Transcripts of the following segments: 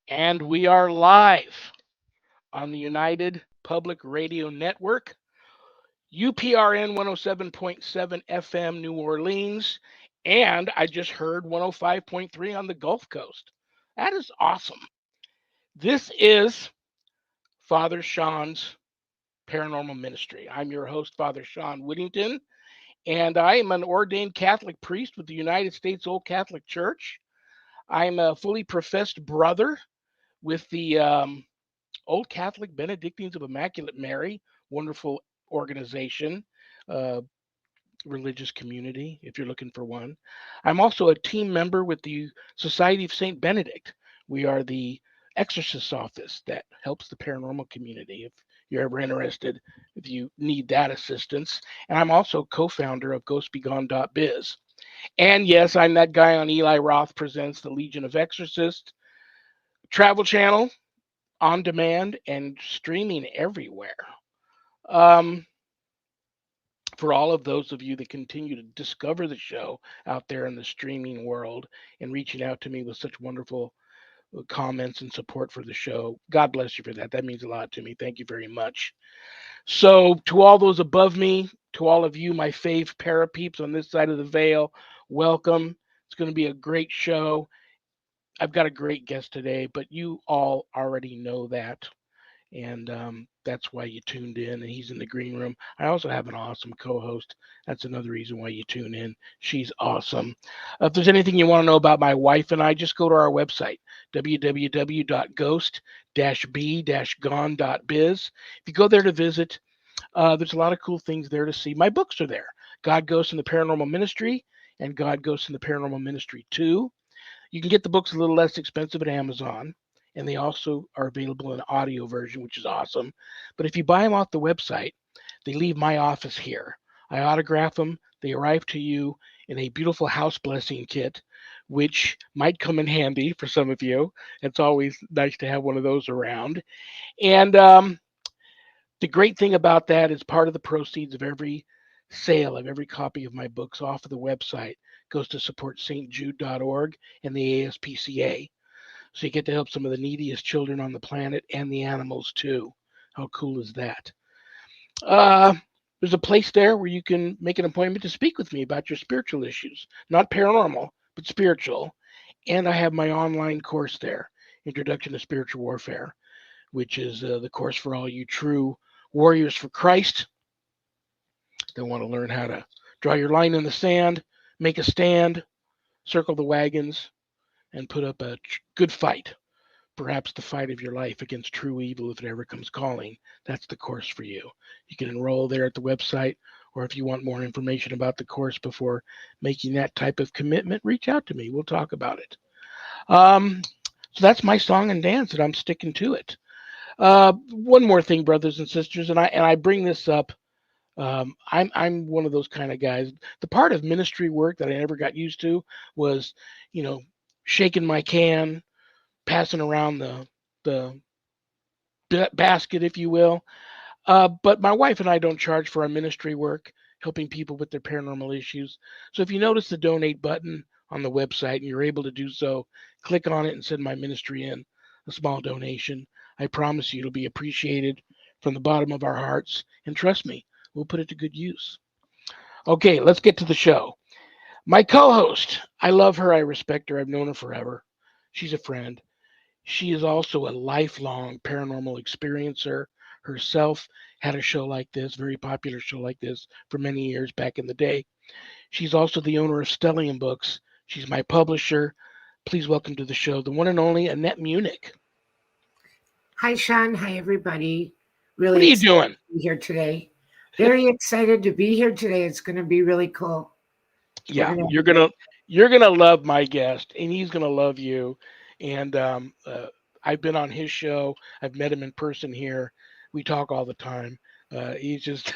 And we are live on the United Public Radio Network, UPRN 107.7 FM New Orleans, and I just heard 105.3 on the Gulf Coast. That is awesome. This is Father Shawn's Paranormal Ministry. I'm your host, Father Shawn Whittington, and I am an ordained Catholic priest with the United States Old Catholic Church. I'm a fully professed brother with the Old Catholic Benedictines of Immaculate Mary, wonderful organization, uh, religious community, if you're looking for one. I'm also a team member with the Society of St. Benedict. We are the exorcist office that helps the paranormal community if you're ever interested, if you need that assistance. And I'm also co founder of ghostbegone.biz. And yes, I'm that guy on Eli Roth Presents the Legion of Exorcists travel channel on demand and streaming everywhere. Um, for all of those of you that continue to discover the show out there in the streaming world and reaching out to me with such wonderful comments and support for the show, God bless you for that. That means a lot to me. Thank you very much. So, to all those above me, to all of you, my fave para peeps on this side of the veil, welcome. It's going to be a great show. I've got a great guest today, but you all already know that. And that's why you tuned in. And he's in the green room. I also have an awesome co-host. That's another reason why you tune in. She's awesome. If there's anything you want to know about my wife and I, just go to our website, www.ghost-b-gone.biz. If you go there to visit, there's a lot of cool things there to see. My books are there: God, Ghost, and the Paranormal Ministry, and God, Ghost, and the Paranormal Ministry 2. You can get the books a little less expensive at Amazon, and they also are available in audio version, which is awesome. But if you buy them off the website, they leave my office here. I autograph them. They arrive to you in a beautiful house blessing kit, which might come in handy for some of you. It's always nice to have one of those around. And the great thing about that is part of the proceeds of every sale of every copy of my books off of the website goes to support stjude.org and the ASPCA. So you get to help some of the neediest children on the planet and the animals too. How cool is that? Uh, there's a place there where you can make an appointment to speak with me about your spiritual issues, not paranormal, but spiritual. And I have my online course there, Introduction to Spiritual Warfare, which is the course for all you true warriors for Christ that want to learn how to draw your line in the sand, make a stand, circle the wagons, and put up a good fight. Perhaps the fight of your life against true evil if it ever comes calling. That's the course for you. You can enroll there at the website, or if you want more information about the course before making that type of commitment, reach out to me. We'll talk about it. Um, so that's my song and dance, and I'm sticking to it. One more thing, brothers and sisters, and I bring this up. I'm one of those kind of guys. The part of ministry work that I never got used to was, you know, shaking my can, passing around the basket, if you will. But my wife and I don't charge for our ministry work, helping people with their paranormal issues. So if you notice the donate button on the website and you're able to do so, click on it and send my ministry in a small donation. I promise you it'll be appreciated from the bottom of our hearts. And trust me, we'll put it to good use. Okay, let's get to the show. My co host, I love her, I respect her, I've known her forever. She's a friend. She is also a lifelong paranormal experiencer herself, had a show like this, very popular show like this for many years back in the day. She's also the owner of Stellium Books. She's my publisher. Please welcome to the show the one and only Annette Munich. Hi, Shawn. Hi, everybody. What Really are you excited doing? to be here today. Very excited to be here today. It's going to be really cool. We're Yeah, going to have you're a great. gonna love my guest, and he's gonna love you. And I've been on his show. I've met him in person here. We talk all the time. He's just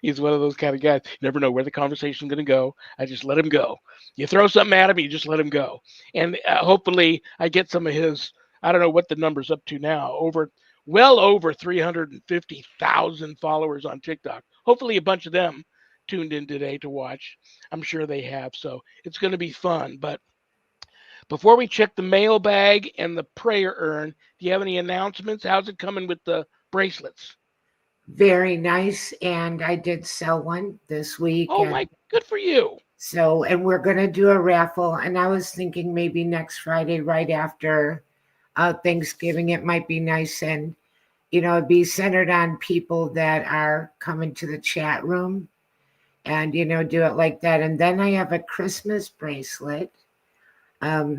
he's one of those kind of guys. You never know where the conversation's gonna go. I just let him go. You throw something at him, you just let him go. And hopefully, I get some of his. I don't know what the number's up to now. Well over 350,000 followers on TikTok. Hopefully, a bunch of them tuned in today to watch. I'm sure they have. So it's going to be fun. But Before we check the mailbag and the prayer urn, do you have any announcements? How's it coming with the bracelets? Very nice. And I did sell one this week. Oh And my, good for you. so, and we're going to do a raffle. And I was thinking maybe next Friday, right after Thanksgiving, it might be nice. And, it'd be centered on people that are coming to the chat room and, do it like that. And then I have a Christmas bracelet. I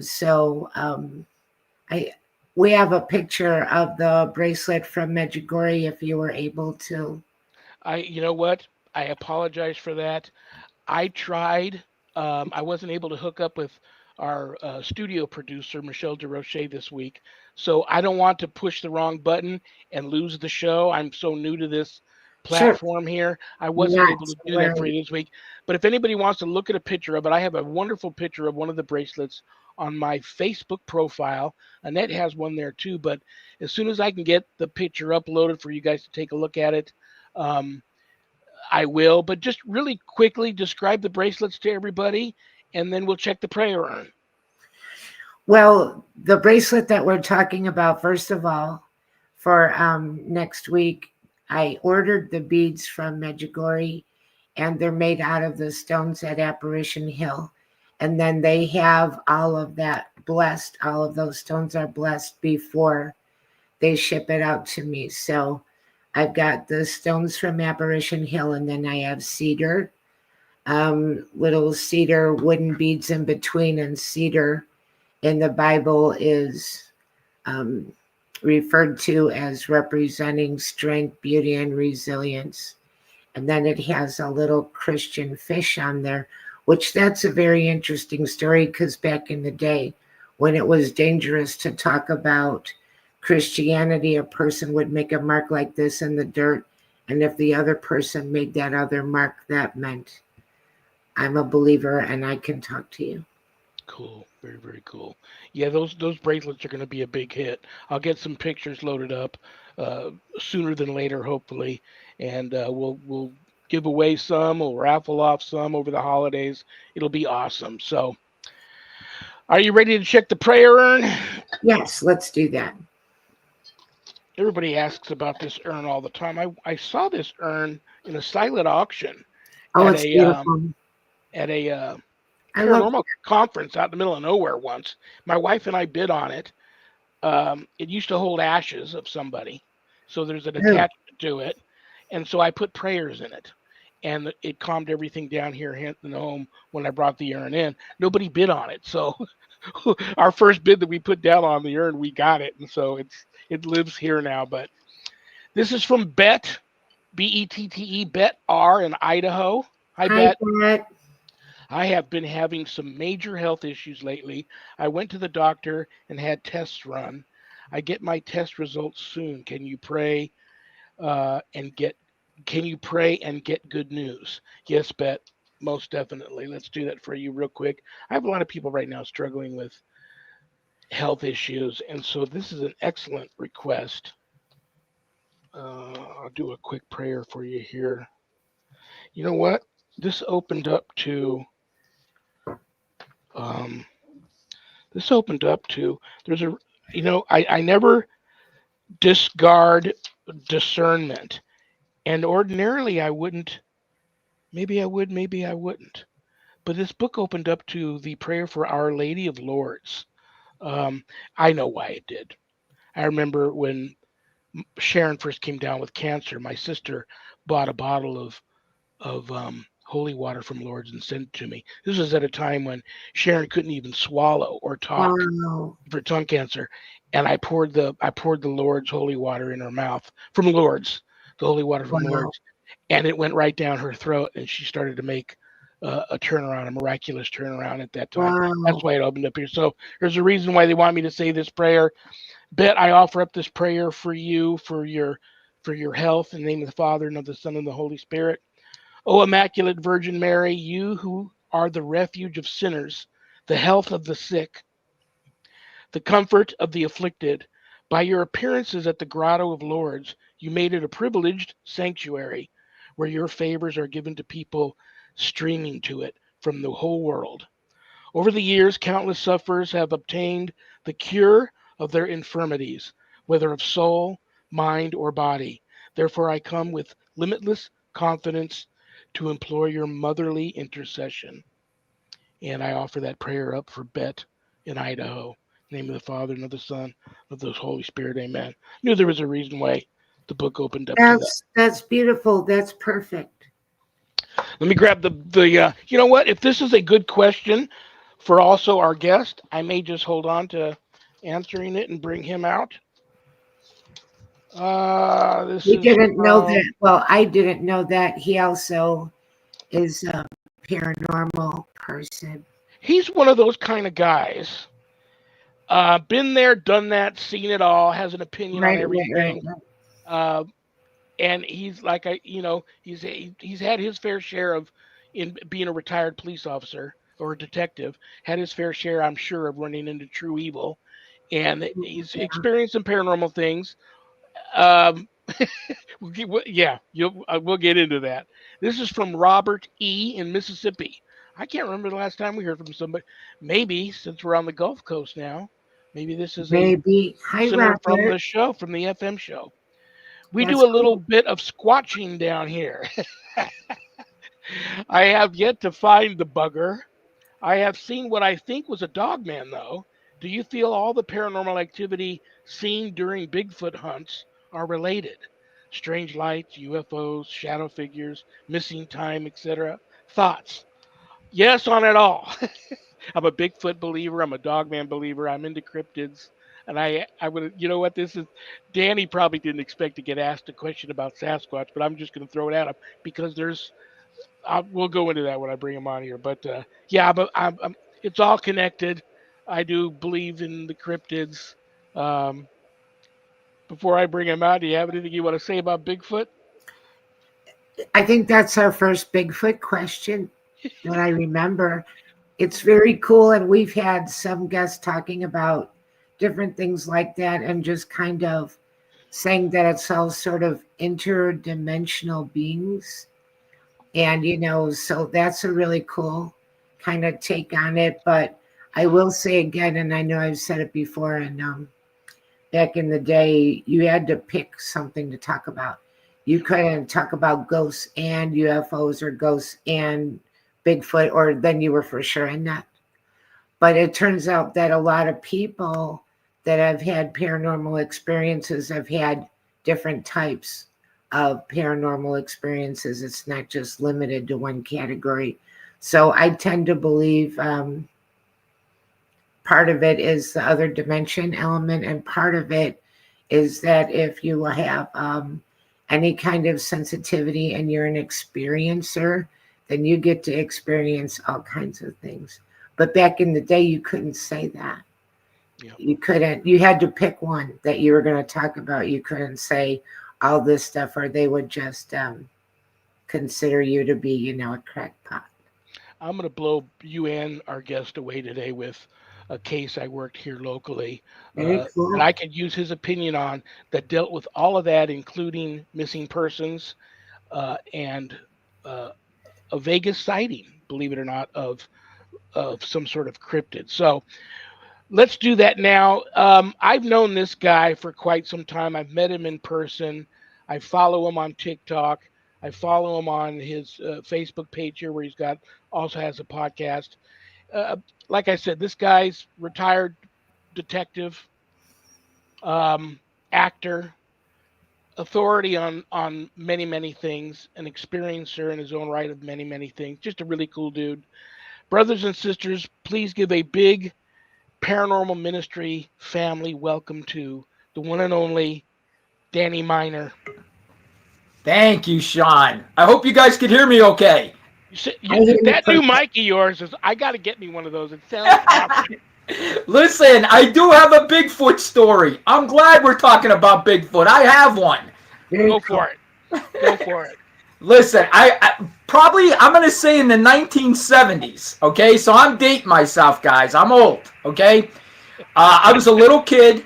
we have a picture of the bracelet from Medjugorje if you were able to. You know what? I apologize for that. I tried. I wasn't able to hook up with our studio producer, Michelle DeRoche, this week. So I don't want to push the wrong button and lose the show. I'm so new to this Sure, platform here. I wasn't not able to to do that for worry. you this week. But if anybody wants to look at a picture of it, I have a wonderful picture of one of the bracelets on my Facebook profile. Annette has one there too. But as soon as I can get the picture uploaded for you guys to take a look at it, um, I will, but just really quickly describe the bracelets to everybody, and then we'll check the prayer urn. Well, the bracelet that we're talking about, first of all, for next week, I ordered the beads from Medjugorje, and they're made out of the stones at Apparition Hill. And then they have all of that blessed. All of those stones are blessed before they ship it out to me. So I've got the stones from Apparition Hill, and then I have cedar, little cedar wooden beads in between, and cedar in the Bible is um, referred to as representing strength, beauty, and resilience. And then it has a little Christian fish on there, which that's a very interesting story because back in the day, when it was dangerous to talk about Christianity, a person would make a mark like this in the dirt. And if the other person made that other mark, that meant I'm a believer and I can talk to you. Cool, very very cool. Yeah, those bracelets are going to be a big hit. I'll get some pictures loaded up uh, sooner than later, hopefully, and we'll give away some. We'll raffle off some over the holidays. It'll be awesome. So, are you ready to check the prayer urn? Yes, let's do that. Everybody asks about this urn all the time. I saw this urn in a silent auction Oh, at it's beautiful. a I love paranormal conference out in the middle of nowhere once. My wife and I bid on it. It used to hold ashes of somebody, so there's an it. attachment to it, and so I put prayers in it, and it calmed everything down here in the home when I brought the urn in. Nobody bid on it, so our first bid that we put down on the urn, we got it, and so it lives here now. But this is from Bet, Bette, Bet R in Idaho. Hi, Hi, Bet. Pat. I have been having some major health issues lately. I went to the doctor and had tests run. I get my test results soon. And get can you pray and get good news? Yes, Bet, most definitely. Let's do that for you real quick. I have a lot of people right now struggling with health issues, and so this is an excellent request. I'll do a quick prayer for you here. You know what? This opened up to um, this opened up to there's a I never discard discernment, and ordinarily I wouldn't. Maybe I would, maybe I wouldn't. But this book opened up to the prayer for Our Lady of Lords. Um, I know why it did. I remember when Sharon first came down with cancer. My sister bought a bottle of holy water from Lourdes and sent it to me. This was at a time when Sharon couldn't even swallow or talk Wow. for tongue cancer, and I poured the Lord's holy water in her mouth from Lourdes, the holy water from Wow. Lourdes, and it went right down her throat, and she started to make a turnaround, a miraculous turnaround at that time. That's Wow. why it opened up here. So there's a reason why they want me to say this prayer. Bet I offer up this prayer for you for your health in the name of the Father and of the Son and the Holy Spirit. O Immaculate Virgin Mary, you who are the refuge of sinners, the health of the sick, the comfort of the afflicted, by your appearances at the Grotto of Lourdes, you made it a privileged sanctuary where your favors are given to people streaming to it from the whole world. Over the years, countless sufferers have obtained the cure of their infirmities, whether of soul, mind, or body. Therefore, I come with limitless confidence to implore your motherly intercession. And I offer that prayer up for Bet in Idaho. In the name of the Father, and of the Son, and of the Holy Spirit, amen. Knew there was a reason why the book opened up to that. That's beautiful. That's perfect. Let me grab the you know what? If this is a good question for also our guest, I may just hold on to answering it and bring him out. This We is didn't know that. from, Well, I didn't know that. He also is a paranormal person. he's one of those kind of guys. Been there, done that, seen it all, has an opinion on Right, right, right, everything. right. Uh, and he's like he's had his fair share of in being a retired police officer or a detective, had his fair share, I'm sure, of running into true evil, and he's Yeah, experienced some paranormal things. Um, yeah, we'll get into that. This is from Robert E. in Mississippi. I can't remember the last time we heard from somebody. Maybe since we're on the Gulf Coast now, maybe this is a maybe. Hi, listener from Robert. the show, from the FM show. We That's do a little cool. bit of squatching down here. I have yet to find the bugger. I have seen what I think was a dogman, though. Do you feel all the paranormal activity seen during Bigfoot hunts are related? Strange lights, UFOs, shadow figures, missing time, etc. Thoughts? Yes, on it all. I'm a Bigfoot believer. I'm a dogman believer. I'm into cryptids. And I would, you know what, this is, Danny probably didn't expect to get asked a question about Sasquatch, but I'm just going to throw it at him because we'll go into that when I bring him on here. But yeah, but it's all connected. I do believe in the cryptids. Um, before I bring him out, do you have anything you want to say about Bigfoot? I think that's our first Bigfoot question that I remember. It's very cool. And we've had some guests talking about different things like that and just kind of saying that it's all sort of interdimensional beings. And, so that's a really cool kind of take on it. But I will say again, and I know I've said it before, and back in the day, you had to pick something to talk about. You couldn't talk about ghosts and UFOs or ghosts and Bigfoot, or then you were for sure in that. But it turns out that a lot of people that have had paranormal experiences have had different types of paranormal experiences. It's not just limited to one category. So I tend to believe part of it is the other dimension element, and part of it is that if you have any kind of sensitivity and you're an experiencer, then you get to experience all kinds of things. But back in the day, you couldn't say that. Yeah. You couldn't, you had to pick one that you were going to talk about. You couldn't say all this stuff, or they would just consider you to be, a crackpot. I'm going to blow you and our guest away today with a case I worked here locally Very that cool. I could use his opinion on that dealt with all of that, including missing persons and a Vegas sighting, believe it or not, of some sort of cryptid. So let's do that now. I've known this guy for quite some time. I've met him in person. I follow him on TikTok. I follow him on his Facebook page here, where he's got also has a podcast. Uh, like I said, this guy's retired detective, um, actor, authority on many things, an experiencer in his own right of many things. Just a really cool dude. Brothers and sisters, please give a big Paranormal Ministry family welcome to the one and only Danny Miner. Thank you, Shawn. I hope you guys can hear me okay. I hear you That new perfect. mic of yours is, I got to get me one of those. It sounds awesome. Listen, I do have a Bigfoot story. I'm glad we're talking about Bigfoot. I have one. Very Go cool. for it. Go for it. Listen, I'm going to say in the 1970s, okay? So I'm dating myself, guys. I'm old, okay? I was a little kid.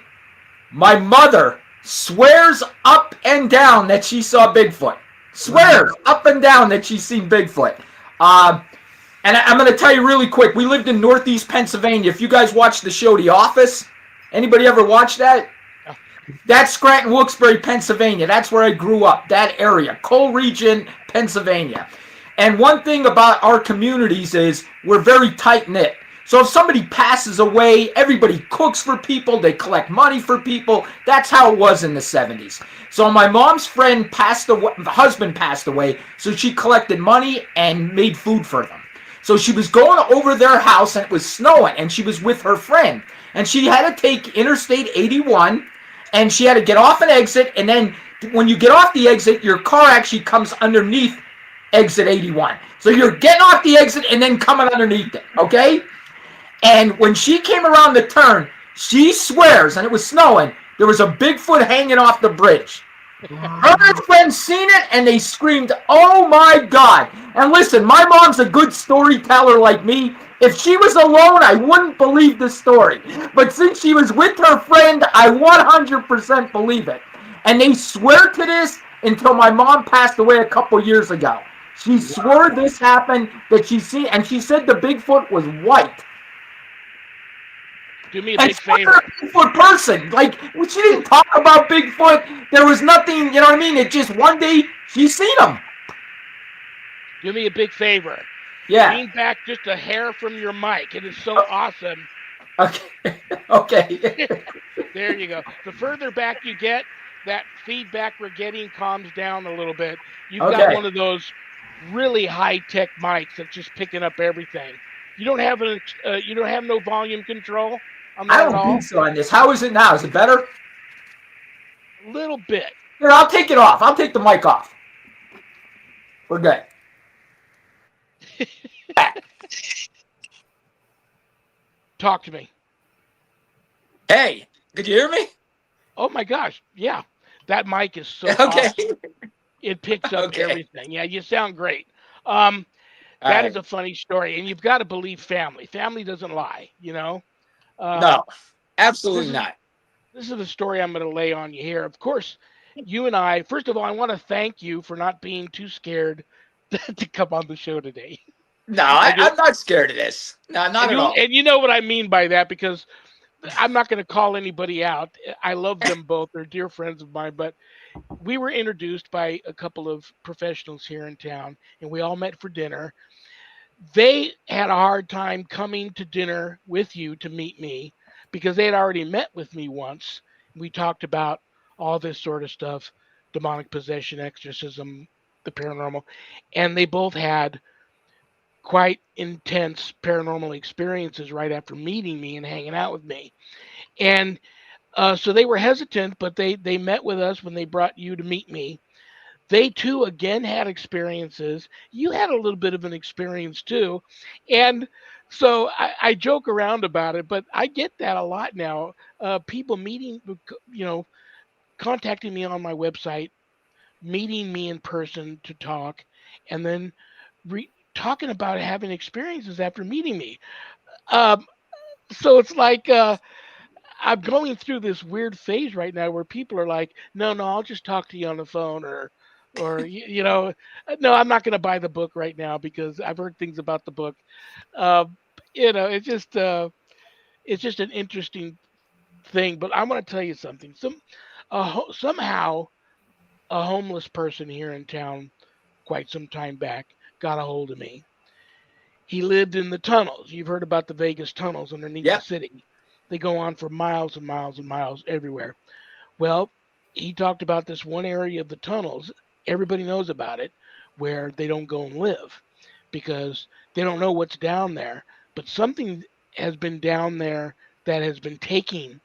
My mother swears up and down that she saw Bigfoot. Swears up and down that she's seen Bigfoot. And I'm going to tell you really quick. We lived in Northeast Pennsylvania. If you guys watched the show The Office, anybody ever watch that? Yeah. That's Scranton, Wilkes-Barre, Pennsylvania. That's where I grew up, that area, Coal Region, Pennsylvania. And one thing about our communities is we're very tight-knit. So if somebody passes away, everybody cooks for people, they collect money for people. That's how it was in the 70s. So my mom's friend passed away, the husband passed away, so she collected money and made food for them. So she was going over their house, and it was snowing, and she was with her friend. And she had to take Interstate 81, and she had to get off an exit, and then when you get off the exit, your car actually comes underneath exit 81. So you're getting off the exit and then coming underneath it, okay? And when she came around the turn, she swears, and it was snowing, there was a Bigfoot hanging off the bridge. Her friends seen it, and they screamed, "Oh my God!" And listen, my mom's a good storyteller like me. If she was alone, I wouldn't believe the story. But since she was with her friend, I 100% believe it. And they swear to this until my mom passed away a couple years ago. She swore this happened, that she seen, and she said the Bigfoot was white. Do me a big favor. A Bigfoot person. Like, she didn't talk about Bigfoot. There was nothing, you know what I mean? It just one day she seen him. Do me a big favor. Yeah. Lean back just a hair from your mic. It is so awesome. Okay. Okay. There you go. The further back you get, that feedback we're getting calms down a little bit. You've got one of those really high-tech mics that's just picking up everything. You don't have no volume control on that I at don't all? think so on this. How is it now? Is it better? A little bit. Here, I'll take it off. I'll take the mic off. We're good. Talk to me. Hey, could you hear me? Oh my gosh, yeah. That mic is so Okay. awesome. It picks up Okay. everything. Yeah, you sound great. That is a funny story, and you've got to believe family. Family doesn't lie, you know? No, absolutely not. This is the story I'm going to lay on you here. Of course, you and I, first of all, I want to thank you for not being too scared to come on the show today. No, I'm not scared of this. No, not at all. And you know what I mean by that, because I'm not going to call anybody out. I love them both. They're dear friends of mine, but we were introduced by a couple of professionals here in town, and we all met for dinner. They had a hard time coming to dinner with you to meet me because they had already met with me once. We talked about all this sort of stuff, demonic possession, exorcism, the paranormal, and they both had quite intense paranormal experiences right after meeting me and hanging out with me. And so they were hesitant, but they met with us when they brought you to meet me. They too again had experiences. You had a little bit of an experience too, and so I joke around about it, but I get that a lot now. People meeting, contacting me on my website, meeting me in person to talk, and then talking about having experiences after meeting me. Um, so it's like I'm going through this weird phase right now where people are like, no, I'll just talk to you on the phone, or no, I'm not going to buy the book right now because I've heard things about the book. Um, it's just an interesting thing. But I want to tell you something. Somehow a homeless person here in town quite some time back got a hold of me. He lived in the tunnels. You've heard about the Vegas tunnels underneath the city. They go on for miles and miles and miles everywhere. Well, he talked about this one area of the tunnels. Everybody knows about it, where they don't go and live because they don't know what's down there. But something has been down there that has been taking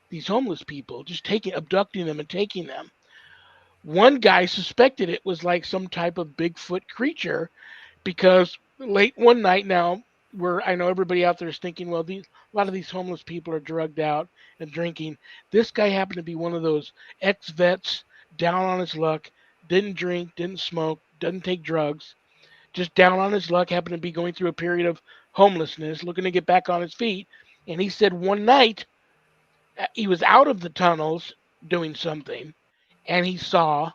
these homeless people, just abducting them and taking them. One guy suspected it was like some type of Bigfoot creature because late one night now, where I know everybody out there is thinking, well, a lot of these homeless people are drugged out and drinking. This guy happened to be one of those ex-vets, down on his luck, didn't drink, didn't smoke, doesn't take drugs, just down on his luck, happened to be going through a period of homelessness, looking to get back on his feet. And he said one night he was out of the tunnels doing something, and he saw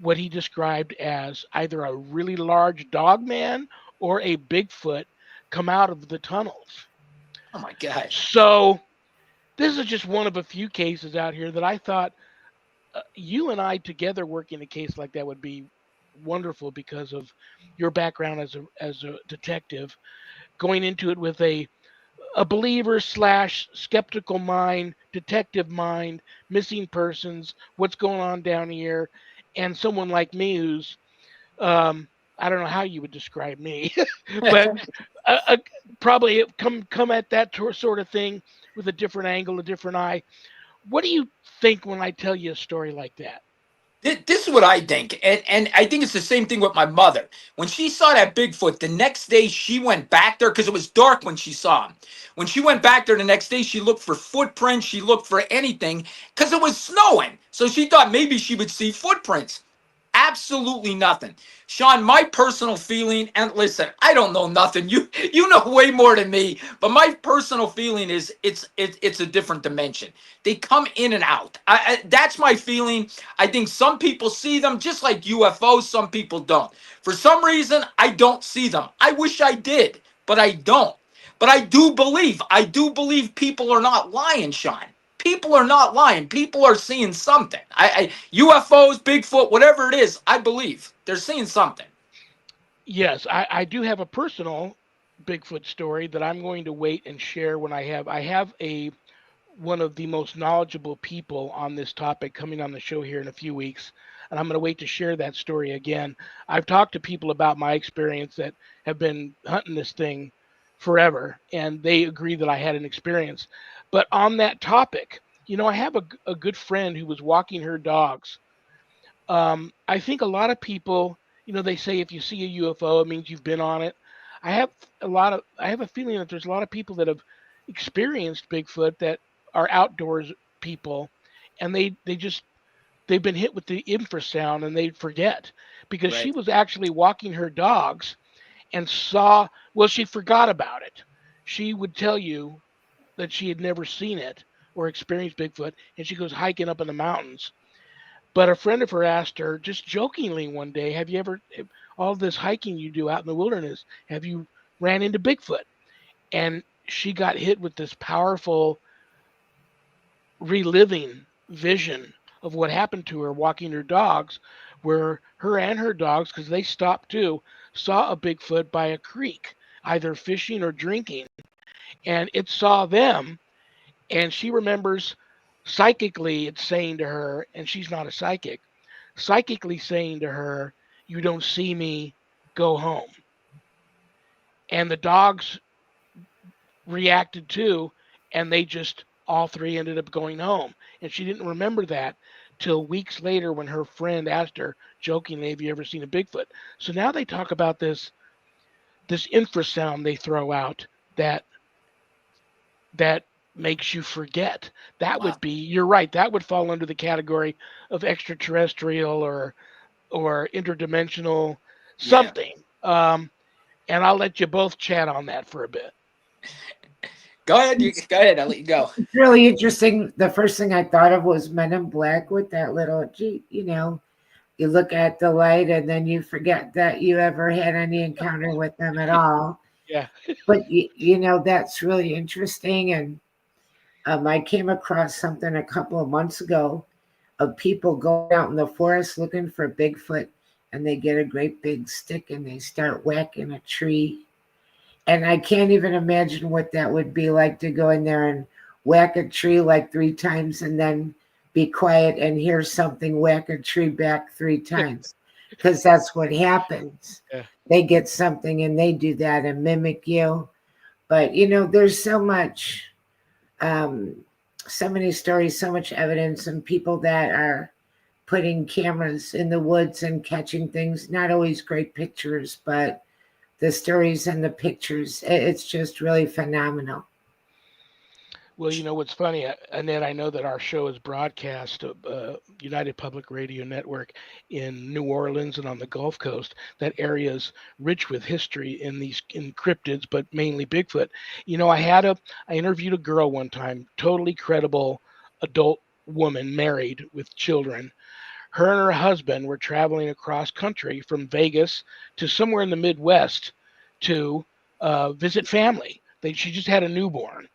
what he described as either a really large dog man or a Bigfoot come out of the tunnels. Oh my God. So this is just one of a few cases out here that I thought you and I together working a case like that would be wonderful because of your background as a detective, going into it with a believer slash skeptical mind, detective mind, missing persons, what's going on down here, and someone like me who's I don't know how you would describe me, but uh, probably come at that sort of thing with a different angle, a different eye. What do you think when I tell you a story like that? This is what I think, and I think it's the same thing with my mother. When she saw that Bigfoot, the next day she went back there because it was dark when she saw him. When she went back there the next day, she looked for footprints, she looked for anything because it was snowing. So she thought maybe she would see footprints. Absolutely nothing. Shawn, my personal feeling, and listen, I don't know nothing. You know way more than me, but my personal feeling is it's a different dimension. They come in and out. That's my feeling. I think some people see them just like UFOs, some people don't. For some reason, I don't see them. I wish I did, but I don't. But I do believe people are not lying, Shawn. People are not lying. People are seeing something. UFOs, Bigfoot, whatever it is, I believe they're seeing something. Yes, I do have a personal Bigfoot story that I'm going to wait and share when I have a one of the most knowledgeable people on this topic coming on the show here in a few weeks, and I'm going to wait to share that story again. I've talked to people about my experience that have been hunting this thing forever, and they agree that I had an experience. But on that topic, I have a good friend who was walking her dogs. I think a lot of people, they say if you see a UFO, it means you've been on it. I have a feeling that there's a lot of people that have experienced Bigfoot that are outdoors people, and they've been hit with the infrasound and they forget because she Right. was actually walking her dogs and saw. Well, she forgot about it. She would tell you that she had never seen it or experienced Bigfoot, and she goes hiking up in the mountains, but a friend of her asked her, just jokingly one day, have you ever, all this hiking you do out in the wilderness, have you ran into Bigfoot? And she got hit with this powerful reliving vision of what happened to her walking her dogs, where her and her dogs, because they stopped too, saw a Bigfoot by a creek, either fishing or drinking. And it saw them, and she remembers psychically it's saying to her, and she's not a psychic, psychically saying to her, "You don't see me, go home." And the dogs reacted too, and they just all three ended up going home. And she didn't remember that till weeks later when her friend asked her jokingly, "Have you ever seen a Bigfoot?" So now they talk about this infrasound they throw out that that makes you forget. That Wow. would be, you're right, that would fall under the category of extraterrestrial or interdimensional Yeah. something. And I'll let you both chat on that for a bit. Go ahead. Go ahead. I'll let you go. It's really interesting. The first thing I thought of was Men in Black with that little Jeep, you look at the light and then you forget that you ever had any encounter with them at all. Yeah. But that's really interesting. And I came across something a couple of months ago of people going out in the forest looking for Bigfoot, and they get a great big stick and they start whacking a tree. And I can't even imagine what that would be like to go in there and whack a tree like 3 times and then be quiet and hear something whack a tree back 3 times. Because that's what happens. Yeah. They get something and they do that and mimic you. But there's um, so many stories, so much evidence, and people that are putting cameras in the woods and catching things. Not always great pictures, but the stories and the pictures, it's just really phenomenal. Well, you know what's funny, Annette, I know that our show is broadcast United Public Radio Network in New Orleans and on the Gulf Coast. That area is rich with history in cryptids, but mainly Bigfoot. I interviewed a girl one time, totally credible adult woman, married with children. Her and her husband were traveling across country from Vegas to somewhere in the Midwest to visit family. She just had a newborn,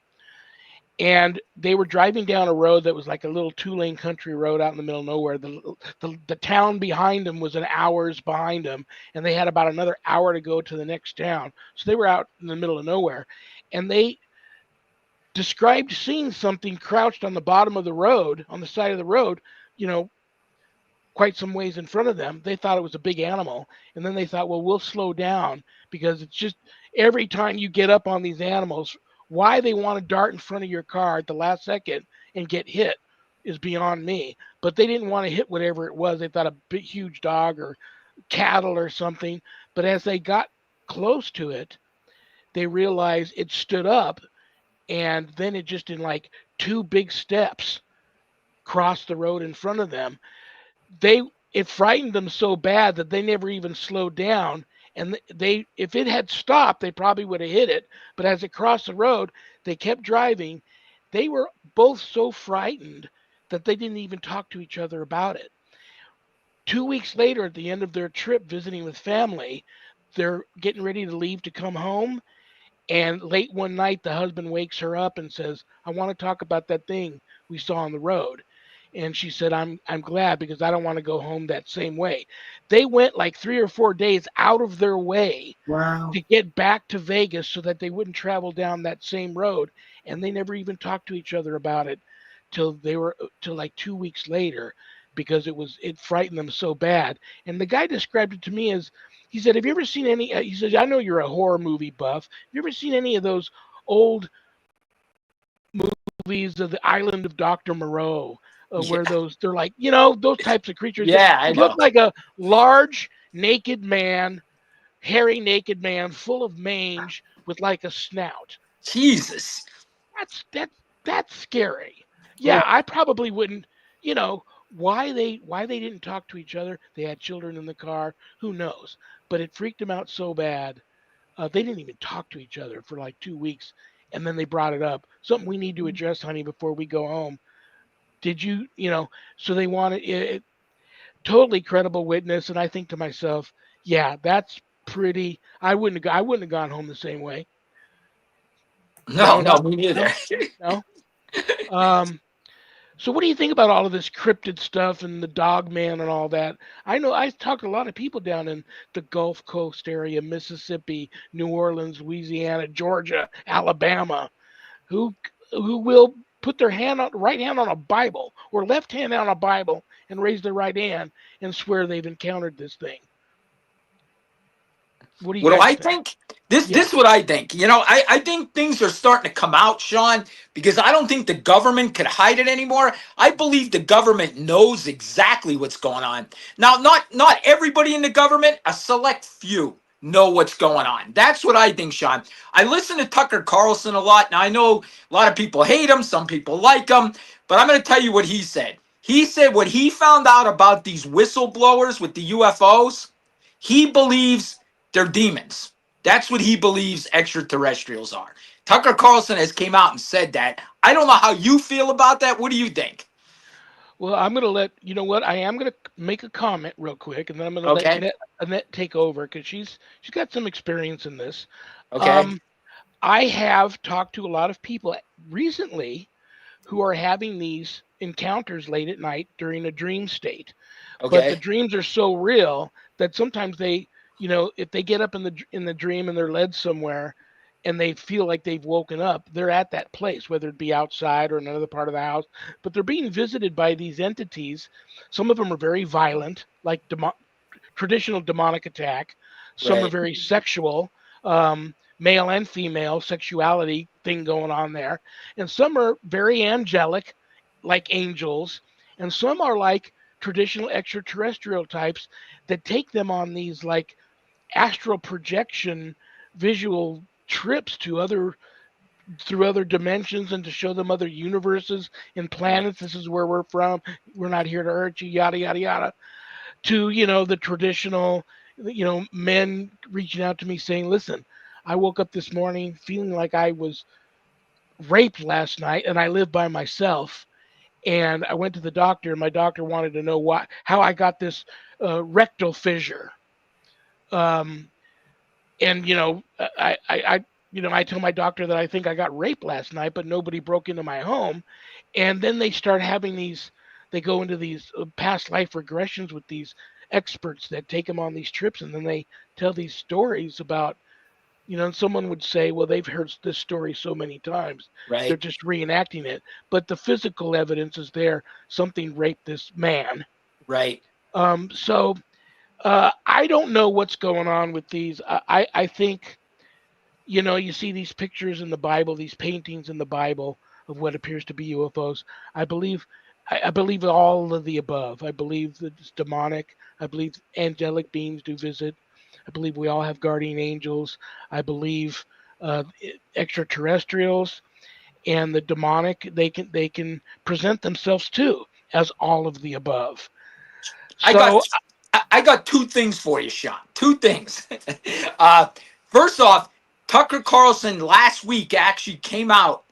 and they were driving down a road that was like a little 2-lane country road out in the middle of nowhere. The town behind them was an hour's behind them, and they had about another hour to go to the next town. So they were out in the middle of nowhere, and they described seeing something crouched on the bottom of the road, on the side of the road, you know, quite some ways in front of them. They thought it was a big animal, and then they thought, well, we'll slow down because it's just every time you get up on these animals, why they want to dart in front of your car at the last second and get hit is beyond me. But they didn't want to hit whatever it was. They thought a big, huge dog or cattle or something. But as they got close to it, they realized it stood up, and then it just in like 2 big steps crossed the road in front of them. It frightened them so bad that they never even slowed down, and they if it had stopped they probably would have hit it, but as it crossed the road they kept driving. They were both so frightened that they didn't even talk to each other about it. 2 weeks later, at the end of their trip visiting with family, they're getting ready to leave to come home, and late one night the husband wakes her up and says, I want to talk about that thing we saw on the road. And she said, I'm glad because I don't want to go home that same way. They went like 3 or 4 days out of their way Wow. to get back to Vegas so that they wouldn't travel down that same road. And they never even talked to each other about it till like 2 weeks later, because it frightened them so bad. And the guy described it to me as, he said, have you ever seen any, he said, I know you're a horror movie buff. Have you ever seen any of those old movies of the Island of Dr. Moreau, Yeah, where they're like, those types of creatures that yeah, I it looked know. like a large naked man, hairy naked man, full of mange with like a snout. Jesus. That's scary. Well, Yeah, I probably wouldn't, you know, why they didn't talk to each other. They had children in the car, who knows? But it freaked them out so bad. They didn't even talk to each other for like 2 weeks, and then they brought it up. Something we need to address, honey, before we go home. Did you, So they wanted it, totally credible witness, and I think to myself, yeah, that's pretty. I wouldn't have gone home the same way. No, No, no, not me neither. no, no. Um, so what do you think about all of this cryptid stuff and the dog man and all that? I know I talked to a lot of people down in the Gulf Coast area, Mississippi, New Orleans, Louisiana, Georgia, Alabama, who who will put their right hand on a Bible or left hand on a Bible and raise their right hand and swear they've encountered this thing. What do you What do guys I think? think? This Yeah. is what I think. I think things are starting to come out, Sean, because I don't think the government could hide it anymore. I believe the government knows exactly what's going on. Now, not everybody in the government, a select few know what's going on. That's what I think, Sean. I listen to Tucker Carlson a lot. Now I know a lot of people hate him, some people like him, but I'm going to tell you what he said. He said what he found out about these whistleblowers with the UFOs, he believes they're demons. That's what he believes extraterrestrials are. Tucker Carlson has came out and said that. I don't know how you feel about that. What do you think? Well, I'm gonna let you know what I am gonna make a comment real quick, and then I'm gonna let Okay. Annette take over because she's got some experience in this. Okay. Um, I have talked to a lot of people recently who are having these encounters late at night during a dream state. But the Okay. dreams are so real that sometimes if they get up in the dream and they're led somewhere and they feel like they've woken up, they're at that place, whether it be outside or another part of the house, but they're being visited by these entities. Some of them are very violent, like traditional demonic attack. Some are Right. very sexual, male and female sexuality thing going on there. And some are very angelic, like angels. And some are like traditional extraterrestrial types that take them on these like astral projection visual trips to other through other dimensions and to show them other universes and Right. planets. This is where we're from. We're not here to hurt you, yada yada yada. To the traditional, men reaching out to me saying, listen, I woke up this morning feeling like I was raped last night and I live by myself, and I went to the doctor and my doctor wanted to know how I got this rectal fissure. um, And I tell my doctor that I think I got raped last night, but nobody broke into my home. And then they start having these. They go into these past life regressions with these experts that take them on these trips, and then they tell these stories about. And someone would say, well, they've heard this story so many times, they're Right. just reenacting it. But the physical evidence is there. Something raped this man. Right. So I don't know what's going on with these. I think, you see these pictures in the Bible, these paintings in the Bible of what appears to be UFOs. I believe, I believe all of the above. I believe that it's demonic. I believe angelic beings do visit. I believe we all have guardian angels. I believe extraterrestrials and the demonic. They can present themselves too as all of the above. I got So I got two things for you, Shawn. Two things. uh, First off, Tucker Carlson last week actually came out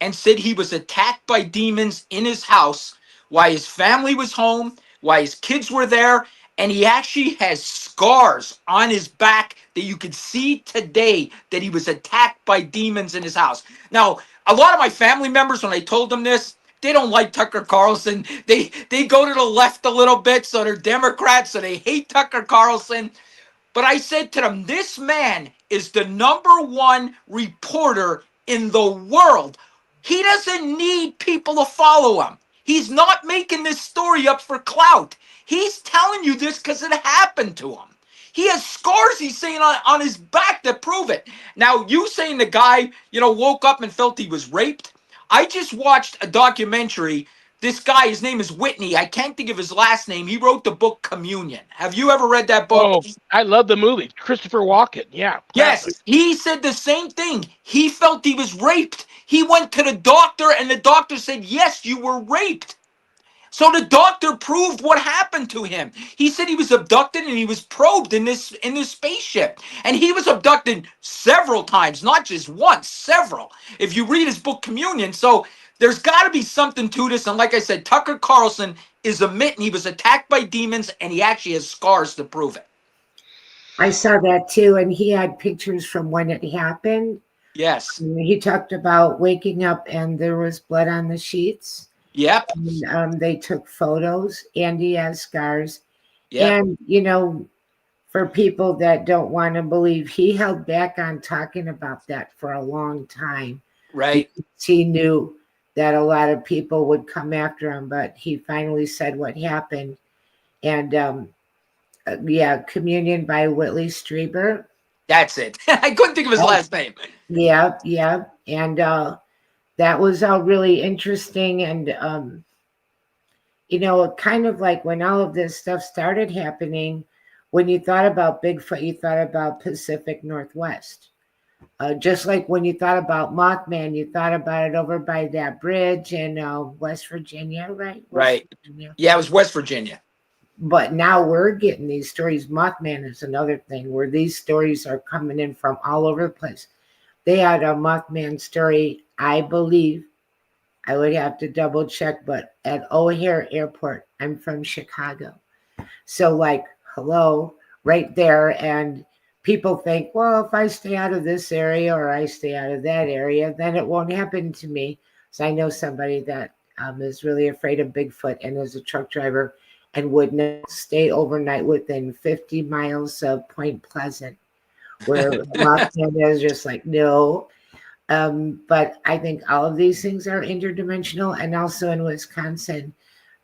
and said he was attacked by demons in his house while his family was home, while his kids were there, and he actually has scars on his back that you could see today that he was attacked by demons in his house. Now, a lot of my family members, when I told them this, they don't like Tucker Carlson. They go to the left a little bit, so they're Democrats, so they hate Tucker Carlson. But I said to them, this man is the number one reporter in the world. He doesn't need people to follow him. He's not making this story up for clout. He's telling you this because it happened to him. He has scars, he's saying, on his back that prove it. Now, you saying the guy, woke up and felt he was raped. I just watched a documentary. This guy, his name is Whitney. I can't think of his last name. He wrote the book Communion. Have you ever read that book? oh, I love the movie. Christopher Walken. Yeah, classic. Yes, he said the same thing. He felt he was raped. He went to the doctor, and the doctor said, yes, you were raped. So the doctor proved what happened to him. He said he was abducted and he was probed in this spaceship. And he was abducted several times, not just once, several. If you read his book Communion, so there's got to be something to this. And like I said, Tucker Carlson is admitting he was attacked by demons, and he actually has scars to prove it. I saw that too, and he had pictures from when it happened. Yes. He talked about waking up and there was blood on the sheets. Yep. And, they took photos, and he has scars. Yep. And, for people that don't want to believe, he held back on talking about that for a long time. Right. He knew that a lot of people would come after him, but he finally said what happened. And Communion by Whitley Strieber. That's it. I couldn't think of his last name. Yeah. And that was all really interesting. And, kind of like when all of this stuff started happening, when you thought about Bigfoot, you thought about Pacific Northwest. Just like when you thought about Mothman, you thought about it over by that bridge in West Virginia, right? Right. Virginia. Yeah, it was West Virginia. But now we're getting these stories. Mothman is another thing where these stories are coming in from all over the place. They had a Mothman story, I believe. I would have to double check, but at O'Hare Airport. I'm from Chicago. So hello, right there. And people think, well, if I stay out of this area or I stay out of that area, then it won't happen to me. So I know somebody that is really afraid of Bigfoot and is a truck driver and would not stay overnight within 50 miles of Point Pleasant, where Mothman is just no. But I think all of these things are interdimensional. And also in Wisconsin,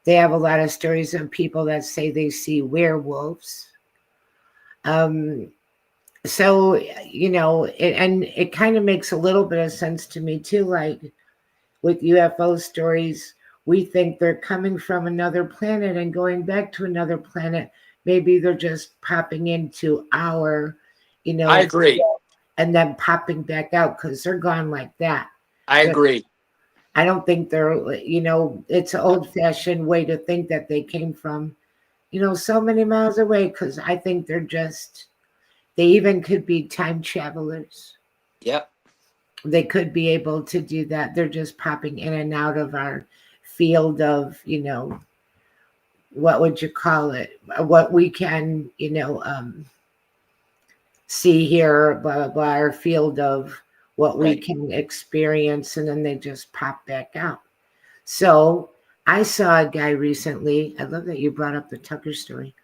they have a lot of stories of people that say they see werewolves. So, it kind of makes a little bit of sense to me too. Like with UFO stories, we think they're coming from another planet and going back to another planet. Maybe they're just popping into our, I agree. And then popping back out because they're gone like that. I agree. I don't think they're, it's an old-fashioned way to think that they came from, so many miles away, because I think they even could be time travelers. Yep. They could be able to do that. They're just popping in and out of our field of, what would you call it? What we can, see here, blah, blah, blah, our field of what we Right. can experience, and then they just pop back out. So I saw a guy recently. I love that you brought up the Tucker story.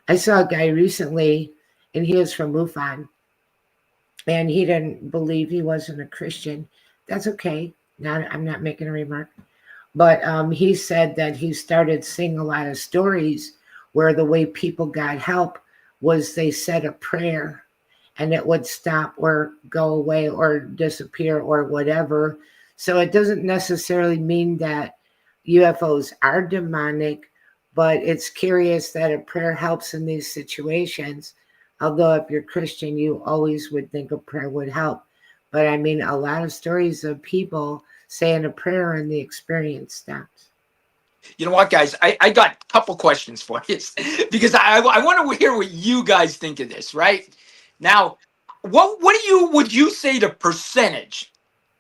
I saw a guy recently, and he was from MUFON, and he didn't believe, he wasn't a Christian. That's okay. I'm not making a remark. But he said that he started seeing a lot of stories where the way people got help was they said a prayer and it would stop or go away or disappear or whatever. So it doesn't necessarily mean that UFOs are demonic, but it's curious that a prayer helps in these situations. Although if you're Christian, you always would think a prayer would help. But I mean, a lot of stories of people saying a prayer and the experience stops. You know what, guys? I got a couple questions for you because I want to hear what you guys think of this. Right now, would you say the percentage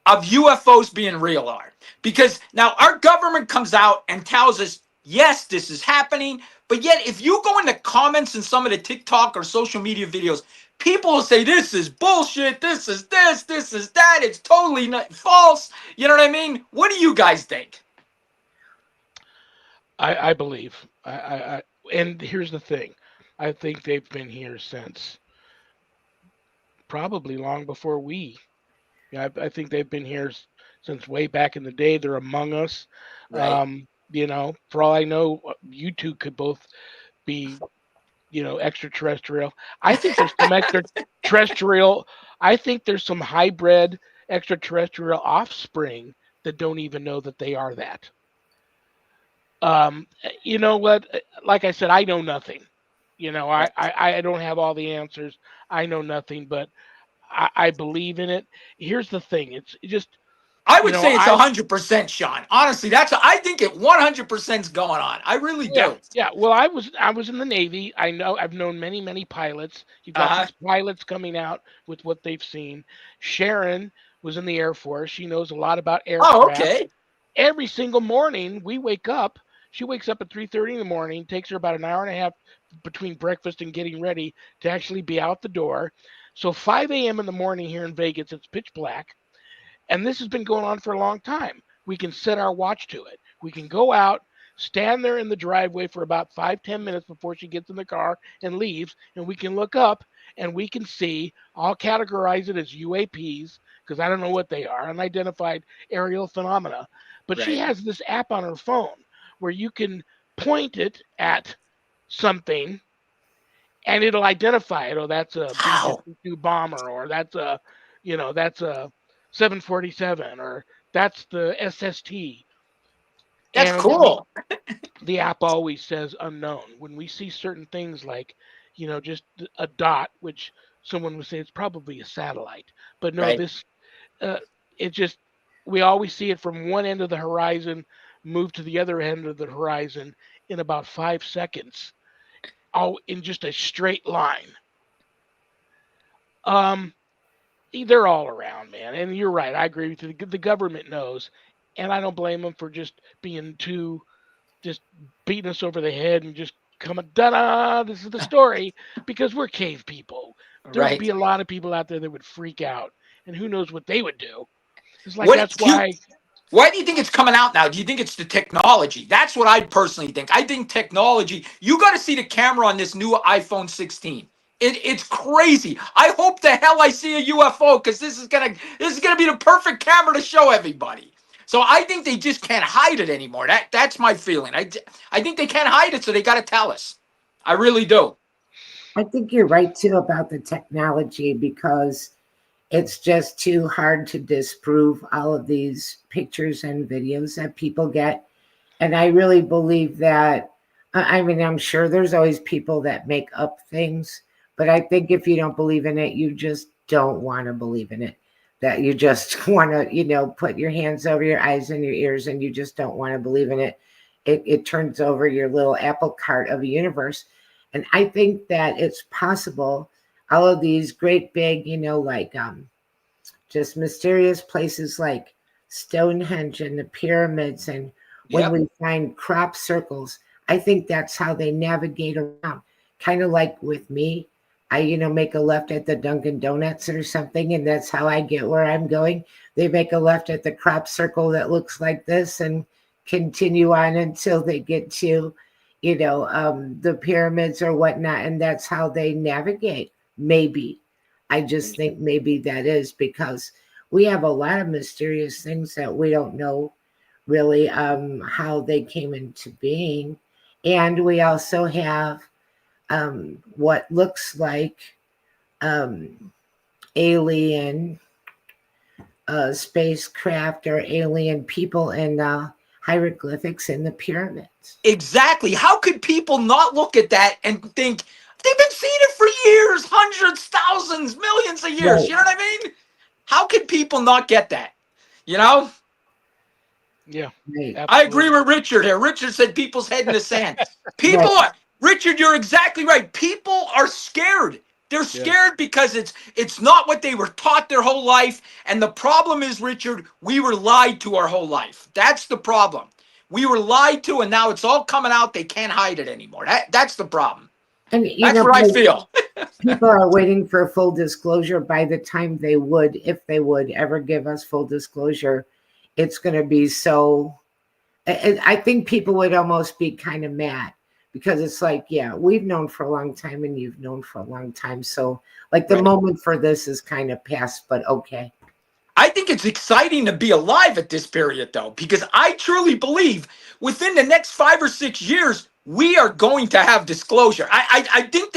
of UFOs being real are? Because now our government comes out and tells us, yes, this is happening. But yet, if you go in the comments in some of the TikTok or social media videos, people will say, this is bullshit. This is this. This is that. It's totally not false. You know what I mean? What do you guys think? I believe. And here's the thing. I think they've been here since probably long before we. Yeah, I think they've been here since way back in the day. They're among us. Right. For all I know, you two could both be, extraterrestrial. I think there's some extraterrestrial. I think there's some hybrid extraterrestrial offspring that don't even know that they are that. You know what? Like I said, I know nothing. I don't have all the answers. I know nothing, but I believe in it. Here's the thing. It's just, I would say it's I 100%, Shawn. Honestly, I think it 100% is going on. I really yeah, do. yeah. Well, I was in the Navy. I've known many pilots. You've got Uh-huh. these pilots coming out with what they've seen. Sharon was in the Air Force. She knows a lot about Oh, aircraft. okay. Every single morning we wake up. She wakes up at 3:30 in the morning. Takes her about an hour and a half between breakfast and getting ready to actually be out the door. So 5 a.m. in the morning here in Vegas, it's pitch black. And this has been going on for a long time. We can set our watch to it. We can go out, stand there in the driveway for about 5-10 minutes before she gets in the car and leaves, and we can look up and we can see. I'll categorize it as UAPs because I don't know what they are, unidentified aerial phenomena. But she Right. has this app on her phone where you can point it at something and it'll identify it. Oh, that's a Wow. B-52 bomber, or that's a 747, or that's the SST. That's And the cool. the app always says unknown. When we see certain things like, just a dot, which someone would say it's probably a satellite, but no, Right. this uh, it just we always see it from one end of the horizon move to the other end of the horizon in about 5 seconds, all in just a straight line. Um, they're all around, man. And you're right. I agree with you. The government knows, and I don't blame them for just being too, just beating us over the head and just coming, da da. This is the story because we're cave people. There would Right. be a lot of people out there that would freak out, and who knows what they would do. It's like What that's do you why. Why do you think it's coming out now? Do you think it's the technology? That's what I personally think. I think technology. You got to see the camera on this new iPhone 16. It's crazy. I hope the hell I see a UFO because this is gonna be the perfect camera to show everybody. So I think they just can't hide it anymore. That's my feeling. I think they can't hide it, so they got to tell us. I really do. I think you're right too about the technology because it's just too hard to disprove all of these pictures and videos that people get. And I really believe that, I mean, I'm sure there's always people that make up things, but I think if you don't believe in it, you just don't want to believe in it. That you just want to, put your hands over your eyes and your ears and you just don't want to believe in it. It turns over your little apple cart of a universe. And I think that it's possible all of these great big, like just mysterious places like Stonehenge and the pyramids, and when Yep. we find crop circles, I think that's how they navigate around. Kind of like with me, make a left at the Dunkin' Donuts or something, and that's how I get where I'm going. They make a left at the crop circle that looks like this and continue on until they get to, the pyramids or whatnot, and that's how they navigate. Maybe. I just think maybe that is because we have a lot of mysterious things that we don't know really how they came into being. And we also have what looks like alien spacecraft or alien people and hieroglyphics in the pyramids. Exactly. How could people not look at that and think they've been seeing it for years, hundreds, thousands, millions of years? Right. You know what I mean? How could people not get that? You know? Yeah, Right. I agree with Richard here. Richard said people's head in the sand. People are, Richard, you're exactly right. People are scared. They're scared because it's not what they were taught their whole life. And the problem is, Richard, we were lied to our whole life. That's the problem. We were lied to, and now it's all coming out. They can't hide it anymore. That's the problem. And That's what I feel. people are waiting for full disclosure. By the time they would, if they would ever give us full disclosure, it's going to be so. I think people would almost be kind of mad because it's like, yeah, we've known for a long time and you've known for a long time. So like the moment for this is kind of past, but okay. I think it's exciting to be alive at this period, though, because I truly believe within the next 5 or 6 years, we are going to have disclosure. I think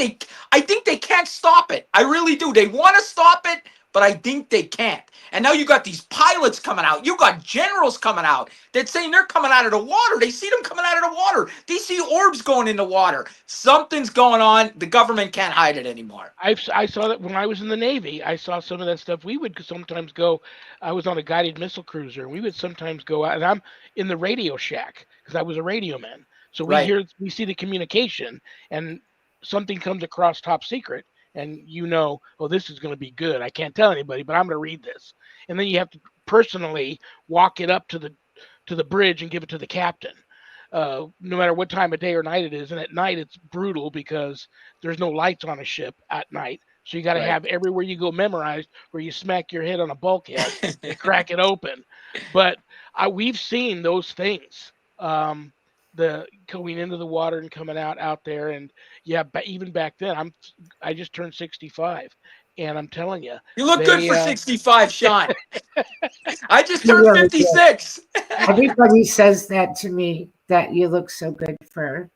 they can't stop it. I really do. They want to stop it, but I think they can't. And now you got these pilots coming out. You got generals coming out that saying they're coming out of the water. They see them coming out of the water. They see orbs going in the water. Something's going on. The government can't hide it anymore. I saw that when I was in the Navy. I saw some of that stuff. We would sometimes go. I was on a guided missile cruiser. We would sometimes go out, and I'm in the radio shack because I was a radio man. So we see the communication, and something comes across top secret, and oh, this is going to be good. I can't tell anybody, but I'm going to read this. And then you have to personally walk it up to the bridge and give it to the captain. No matter what time of day or night it is. And at night it's brutal because there's no lights on a ship at night. So you got to have everywhere you go memorized where you smack your head on a bulkhead and crack it open. But we've seen those things. The going into the water and coming out there, and but even back then, I just turned 65, and I'm telling you, you look good for 65, Shawn. I just turned 56. Everybody says that to me, that you look so good for.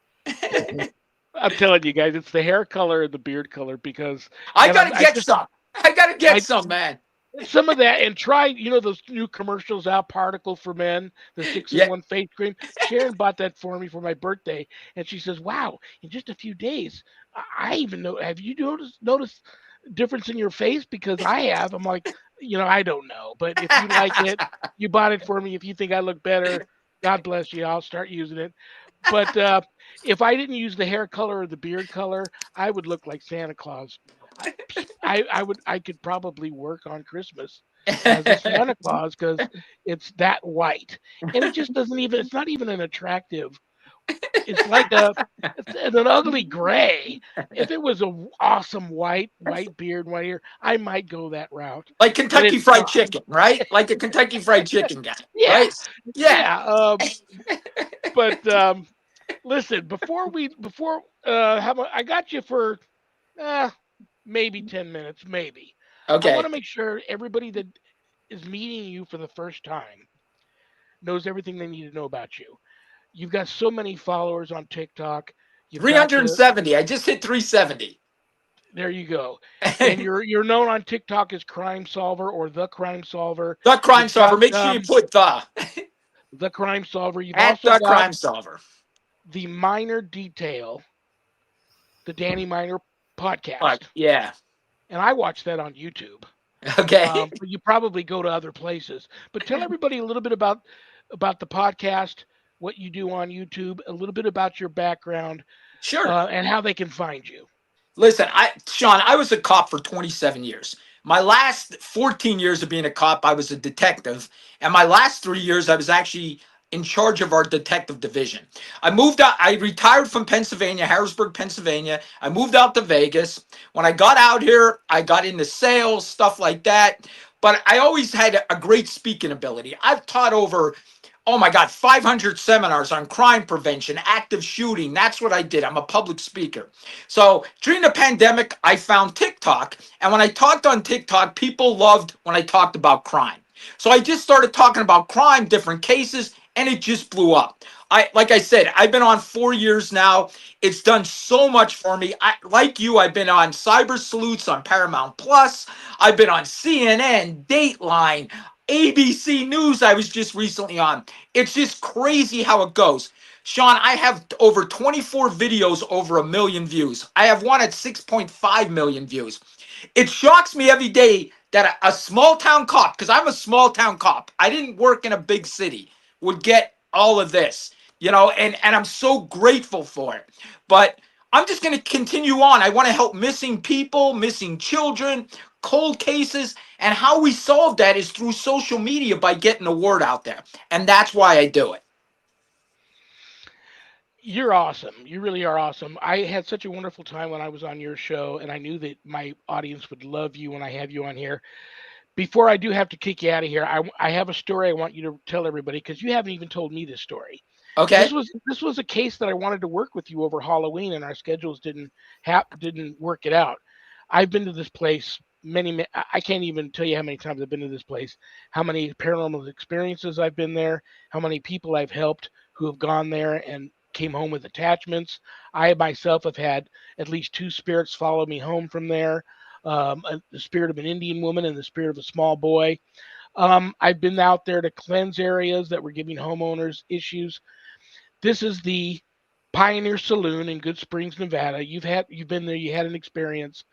I'm telling you guys, it's the hair color and the beard color because I gotta get some. I gotta get some, man. Some of that, and try, those new commercials out, Particle for Men, the 6-in-1 face cream. Sharon bought that for me for my birthday, and she says, "Wow, in just a few days, I even know. Have you noticed difference in your face? Because I have." I'm like, I don't know, but if you like it, you bought it for me. If you think I look better, God bless you. I'll start using it. But if I didn't use the hair color or the beard color, I would look like Santa Claus. I could probably work on Christmas as a Santa Claus because it's that white, and it just doesn't even. It's not even an attractive. It's like it's an ugly gray. If it was an awesome white beard, white hair, I might go that route. Like Kentucky Fried Chicken, right? Like a Kentucky Fried Chicken guy, right? Yeah. But listen, I got you for maybe 10 minutes, maybe. Okay. I want to make sure everybody that is meeting you for the first time knows everything they need to know about you. You've got so many followers on TikTok. 370. I just hit 370. There you go. And you're known on TikTok as Crime Solver or The Crime Solver. The Crime Solver. Make sure you put The Crime Solver. You've at also The got Crime Solver. The Minor Detail, the Danny Minor podcast. Yeah. And I watch that on YouTube. Okay. But you probably go to other places. But tell everybody a little bit about the podcast, what you do on YouTube, a little bit about your background. Sure. And how they can find you. Listen, Shawn, I was a cop for 27 years. My last 14 years of being a cop, I was a detective. And my last 3 years, I was actually in charge of our detective division. I moved out, I retired from Pennsylvania, Harrisburg, Pennsylvania. I moved out to Vegas. When I got out here, I got into sales, stuff like that. But I always had a great speaking ability. I've taught over, oh my God, 500 seminars on crime prevention, active shooting. That's what I did. I'm a public speaker. So during the pandemic, I found TikTok. And when I talked on TikTok, people loved when I talked about crime. So I just started talking about crime, different cases, and it just blew up. Like I said, I've been on 4 years now. It's done so much for me. Like you, I've been on Cyber Salutes on Paramount Plus. I've been on CNN, Dateline, ABC News. I was just recently on. It's just crazy how it goes. Shawn, I have over 24 videos over 1 million views. I have one at 6.5 million views. It shocks me every day that a small town cop, because I'm a small town cop, I didn't work in a big city, would get all of this, and I'm so grateful for it. But I'm just going to continue on. I want to help missing people, missing children, cold cases, and how we solve that is through social media by getting the word out there. And that's why I do it. You're awesome. You really are awesome. I had such a wonderful time when I was on your show, and I knew that my audience would love you when I have you on here. Before I do have to kick you out of here, I have a story I want you to tell everybody because you haven't even told me this story. Okay? This was a case that I wanted to work with you over Halloween, and our schedules didn't work it out. I've been to this place I can't even tell you how many times I've been to this place, how many paranormal experiences I've been there, how many people I've helped who have gone there and came home with attachments. I myself have had at least two spirits follow me home from there. The spirit of an Indian woman and the spirit of a small boy. I've been out there to cleanse areas that were giving homeowners issues. This is the Pioneer Saloon in Good Springs, Nevada. You've been there. You had an experience.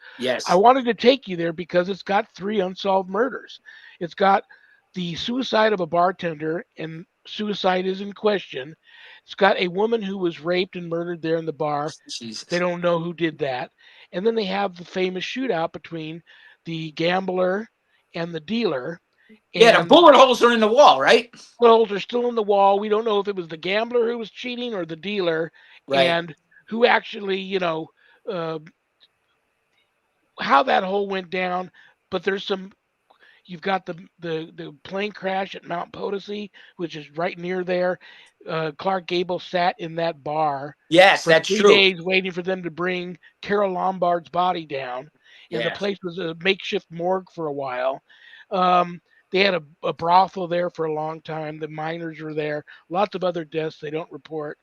I Yes. wanted to take you there because it's got 3 unsolved murders. It's got the suicide of a bartender, and suicide is in question. It's got a woman who was raped and murdered there in the bar. They Jesus. don't know who did that. And then they have the famous shootout between the gambler and the dealer. Yeah, the And bullet holes are in the wall, right? holes are still in the wall. We don't know if it was the gambler who was cheating or the dealer, Right. and who actually, uh, how that hole went down. But there's some. You've got the plane crash at Mount Potosi, which is right near there. Clark Gable sat in that bar Yes, for that's three true. days waiting for them to bring Carol Lombard's body down, and the Yeah. place was a makeshift morgue for a while. Um, they had a brothel there for a long time. The miners were there. Lots of other deaths they don't report.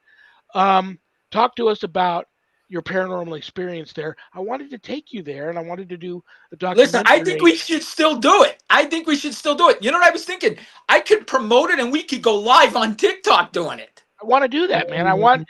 Um, Talk to us about your paranormal experience there. I wanted to take you there, and I wanted to do a Listen, I think we documentary. should still do it. I think we should still do it. You know what I was thinking? I could promote it and we could go live on TikTok doing it. I want to do that, man.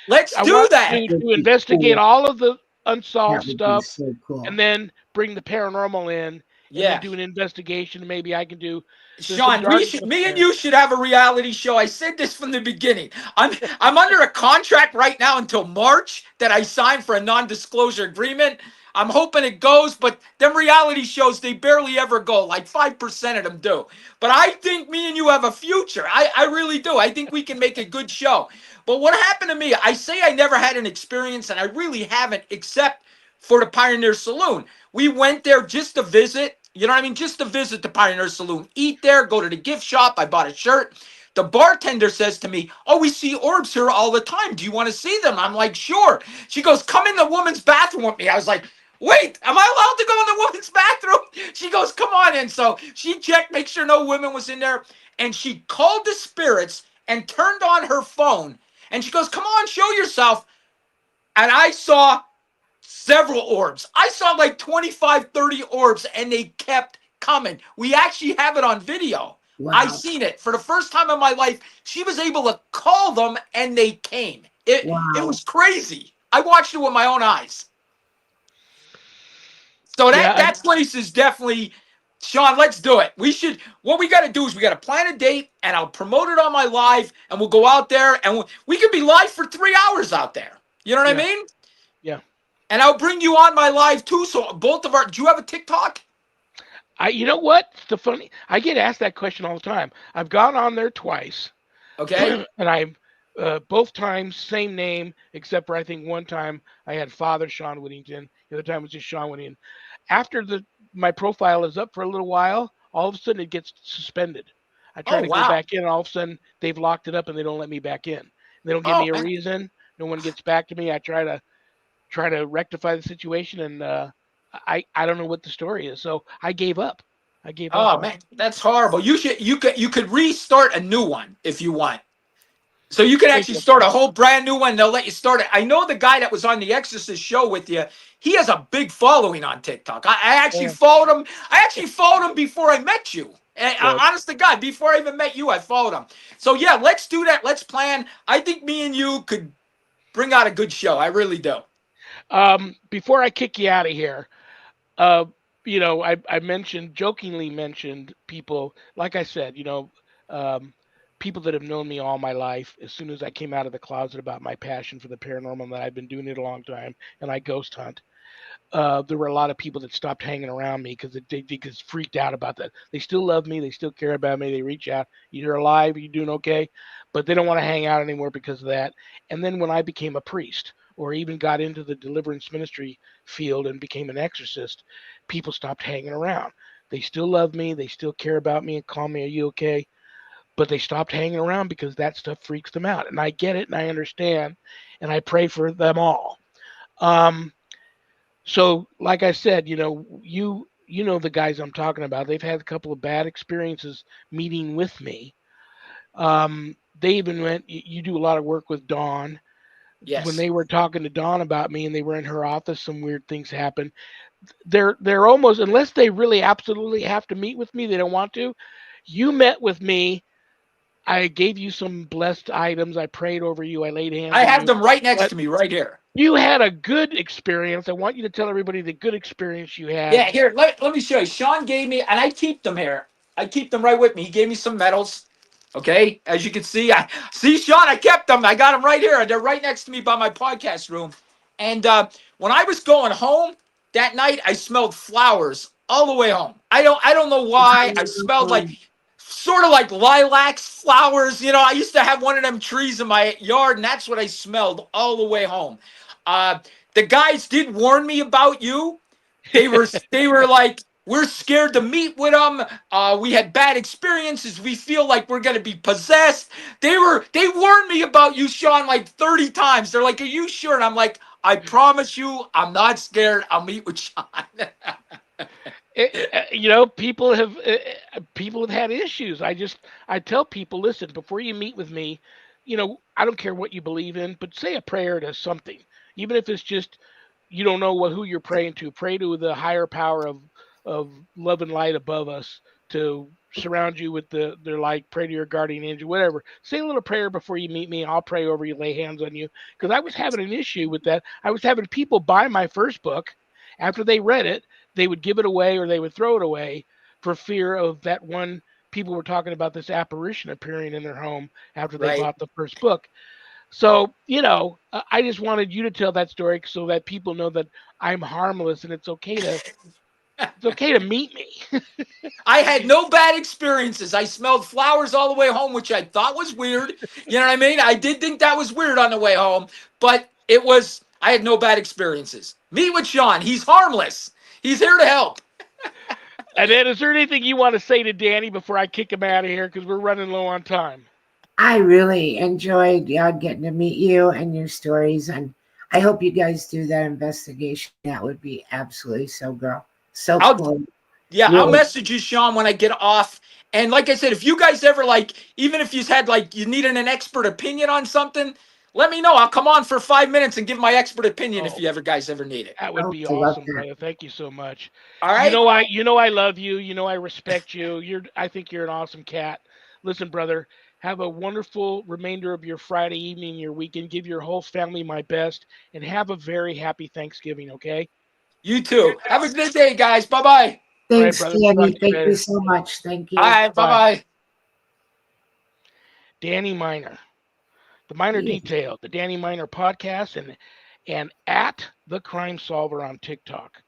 Let's I do want that. That would to be investigate cool. all of the That unsolved would be stuff, so and cool. then bring the paranormal in, and then Yeah. do an investigation. Maybe I can do. There's some Shawn, dark stuff me and there. you should have a reality show. I said this from the beginning. I'm under a contract right now until March that I signed for a non-disclosure agreement. I'm hoping it goes, but them reality shows, they barely ever go. Like 5% of them do. But I think me and you have a future. I really do. I think we can make a good show. But what happened to me, I say I never had an experience, and I really haven't, except for the Pioneer Saloon. We went there just to visit. You know what I mean? Just to visit the Pioneer Saloon, eat there, go to the gift shop. I bought a shirt. The bartender says to me, "Oh, we see orbs here all the time. Do you want to see them?" I'm like, "Sure." She goes, "Come in the woman's bathroom with me." I was like, "Wait, am I allowed to go in the woman's bathroom?" She goes, "Come on in." So she checked, make sure no women was in there. And she called the spirits and turned on her phone. And she goes, "Come on, show yourself." And I saw several orbs. I saw like 25, 30 orbs, and they kept coming. We actually have it on video. I Wow. seen it for the first time in my life. She was able to call them, and they came. It Wow. was crazy. I watched it with my own eyes. So Yeah, that place is definitely, Shawn, let's do it. We should, what we got to do is we got to plan a date, and I'll promote it on my live, and we'll go out there, and we could be live for 3 hours out there. You know what I yeah, mean? yeah. And I'll bring you on my live too. So both of our, do you have a TikTok? You know what? The funny, I get asked that question all the time. I've gone on there twice. Okay. And I both times same name, except for I think one time I had Father Shawn Whittington. The other time was just Shawn Whittington. After my profile is up for a little while, all of a sudden it gets suspended. I try Oh to go wow. back in, and all of a sudden they've locked it up and they don't let me back in. They don't give Oh me a man. reason. No one gets back to me. I try to rectify the situation, and I don't know what the story is. So I gave up. I gave up. Oh man, that's horrible. You could restart a new one if you want. So you can Thank actually you. start a whole brand new one. They'll let you start it. I know the guy that was on the Exorcist show with you. He has a big following on TikTok. I actually Yeah, followed him. I actually followed him before I met you. And, good. honest to God, before I even met you, I followed him. So yeah, let's do that. Let's plan. I think me and you could bring out a good show. I really do. Before I kick you out of here, uh, I jokingly mentioned people. Like I said, um, people that have known me all my life. As soon as I came out of the closet about my passion for the paranormal, that I've been doing it a long time, and I ghost hunt. There were a lot of people that stopped hanging around me because they just freaked out about that. They still love me, they still care about me, they reach out. You're alive, you doing okay, but they don't want to hang out anymore because of that. And then when I became a priest, or even got into the deliverance ministry field and became an exorcist, people stopped hanging around. They still love me, they still care about me and call me, "Are you okay?" But they stopped hanging around because that stuff freaks them out, and I get it and I understand, and I pray for them all. Um, so, like I said, you know the guys I'm talking about. They've had a couple of bad experiences meeting with me. They even went. You do a lot of work with Dawn. When Yes. they were talking to Dawn about me, and they were in her office, some weird things happened. They're almost, unless they really absolutely have to meet with me, they don't want to. You met with me. I gave you some blessed items. I prayed over you. I laid hands I on have you. them right next But to me, right here. you had a good experience. I want you to tell everybody the good experience you Yeah, had. here, let me show you. Shawn gave me, and I keep them here. I keep them right with me. He gave me some medals. Okay, as you can see, I see Shawn. I kept them. I got them right here. They're right next to me by my podcast room. And when I was going home that night, I smelled flowers all the way home. I don't know why. I smelled like sort of like lilacs, flowers. I used to have one of them trees in my yard, and that's what I smelled all the way home. Uh, the guys did warn me about you. They were like, we're scared to meet with them. We had bad experiences. We feel like we're gonna be possessed. They warned me about you, Shawn, like 30 times. They're like, "Are you sure?" And I'm like, "I promise you, I'm not scared. I'll meet with Shawn." People have had issues. I tell people, listen, before you meet with me, I don't care what you believe in, but say a prayer to something, even if it's just you don't know who you're praying to. Pray to the higher power of love and light above us to surround you with their light. Pray to your guardian angel, whatever. Say a little prayer before you meet me. I'll pray over you, lay hands on you, because I was having an issue with that. I was having people buy my first book. After they read it, they would give it away or they would throw it away for fear of that one. People were talking about this apparition appearing in their home after they Right. bought the first book. So, I just wanted you to tell that story so that people know that I'm harmless and it's okay to meet me. I had no bad experiences. I smelled flowers all the way home, which I thought was weird. You know what I mean? I did think that was weird on the way home, but I had no bad experiences. Meet with Shawn. He's harmless. He's here to help. And then, is there anything you want to say to Danny before I kick him out of here? Because we're running low on time. I really enjoyed getting to meet you and your stories, and I hope you guys do that investigation. That would be absolutely so I'll cool. I'll Really, message you, Shawn, when I get off. And like I said, if you guys ever even if you had you needed an expert opinion on something, let me know. I'll come on for 5 minutes and give my expert opinion if Oh, you ever guys ever need it. that I would would be love awesome, that. brother. Thank you so much. All You right? know I love you. I respect you. I think you're an awesome cat. Listen, brother, have a wonderful remainder of your Friday evening, your weekend. Give your whole family my best and have a very happy Thanksgiving, okay? You too. Have a good day, guys. Bye bye. All right, Thanks, brother. We'll talk Danny. to you Thank you later. so much. Thank All you. right. Bye Bye. bye. Danny Miner, the Miner Yeah. Detail, the Danny Miner podcast, and at the Crime Solver on TikTok.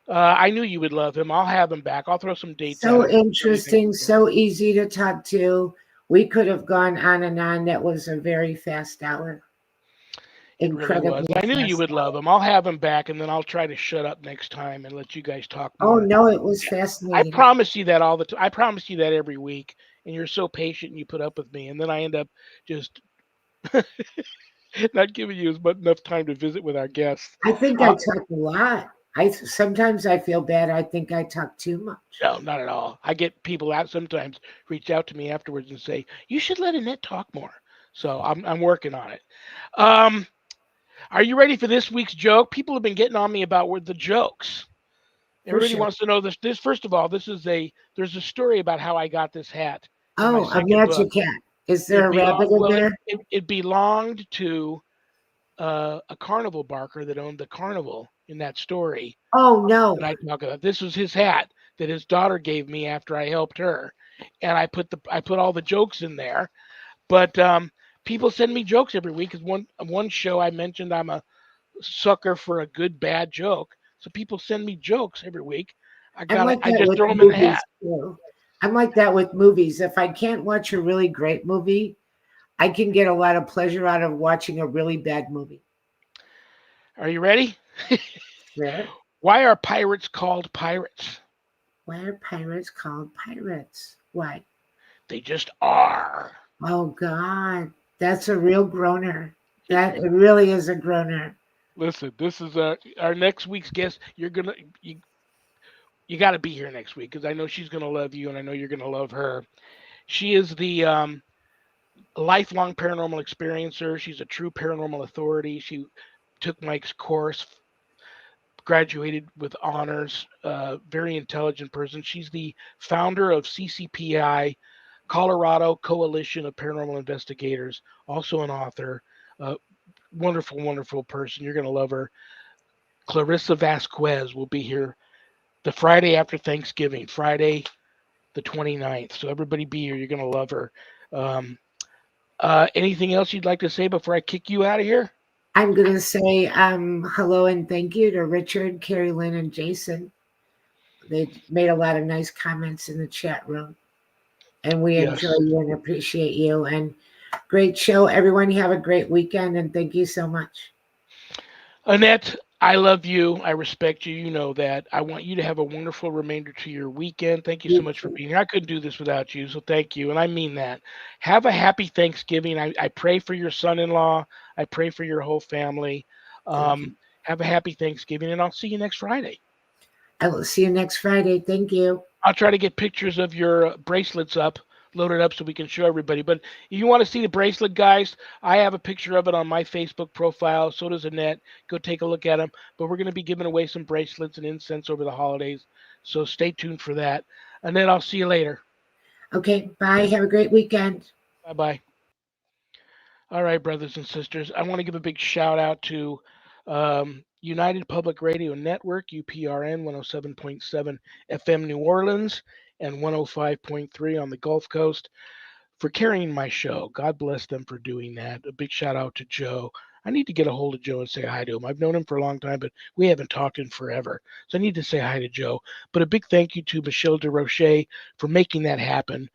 I knew you would love him. I'll have him back. I'll throw some dates at So him. So you think interesting, he's doing. so easy to talk to. We could have gone on and on. That was a very fast hour. It really was. Incredibly I knew you fast would love hour. them. I'll have them back, and then I'll try to shut up next time and let you guys talk Oh more. no, it was I fascinating. promise you that all the time. I promise you that every week, and you're so patient and you put up with me, and then I end up just not giving you enough time to visit with our guests. I think I Uh, talk a lot. I sometimes I feel bad. I think I talk too much. no, not at all. I get people out sometimes reach out to me afterwards and say you should let Annette talk more. So I'm working on it. Um, are you ready for this week's joke? People have been getting on me about where the jokes. For Everybody sure. wants to know this. This first of all, there's a story about how I got this hat in my Oh, a second book. magic hat. Is there a rabbit in Well, there? it belonged to a carnival barker that owned the carnival in that story Oh no. that I talk about. This was his hat that his daughter gave me after I helped her, and I put all the jokes in there. But people send me jokes every week. Cause one show I mentioned I'm a sucker for a good bad joke, so people send me jokes every week. I'm like I that just with throw them in the hat. movies too. I'm like that with movies. If I can't watch a really great movie, I can get a lot of pleasure out of watching a really bad movie. Are you ready? Sure. Why are pirates called pirates? Why are pirates called pirates? Why? They just are. Oh God, that's a real groaner. That it really is a groaner. Listen, this is our next week's guest. You you got to be here next week because I know she's gonna love you and I know you're gonna love her. She is the lifelong paranormal experiencer. She's a true paranormal authority. She took Mike's course, graduated with honors. Very intelligent person. She's the founder of CCPI, Colorado Coalition of Paranormal Investigators. Also an author. Uh, Wonderful, wonderful person. You're gonna love her. Clarissa Vasquez will be here the Friday after Thanksgiving, Friday the 29th. So everybody be here. You're going to love her. Um, Anything else you'd like to say before I kick you out of here? I'm gonna say hello and thank you to Richard, Carrie Lynn, and Jason. They made a lot of nice comments in the chat room, and we enjoy Yes. you and appreciate you. And great show, everyone. You have a great weekend, and thank you so much. Annette, I love you. I respect you. You know that. I want you to have a wonderful remainder to your weekend. Thank you so You much for too. being here. I couldn't do this without you. So thank you. And I mean that. Have a happy Thanksgiving. I pray for your son in law. I pray for your whole family. Thank you. Have a happy Thanksgiving, and I'll see you next Friday. I will see you next Friday. Thank you. I'll try to get pictures of your bracelets loaded up so we can show everybody. But if you want to see the bracelet, guys, I have a picture of it on my Facebook profile. So does Annette. Go take a look at them. But we're going to be giving away some bracelets and incense over the holidays. So stay tuned for that. Annette, I'll see you later. Okay, bye. Have a great weekend. Bye bye. All right, brothers and sisters. I want to give a big shout out to United Public Radio Network, UPRN 107.7 FM New Orleans and 105.3 on the Gulf Coast for carrying my show. God bless them for doing that. A big shout out to Joe. I need to get a hold of Joe and say hi to him. I've known him for a long time, but we haven't talked in forever. So I need to say hi to Joe. But a big thank you to Michelle DeRoche for making that happen,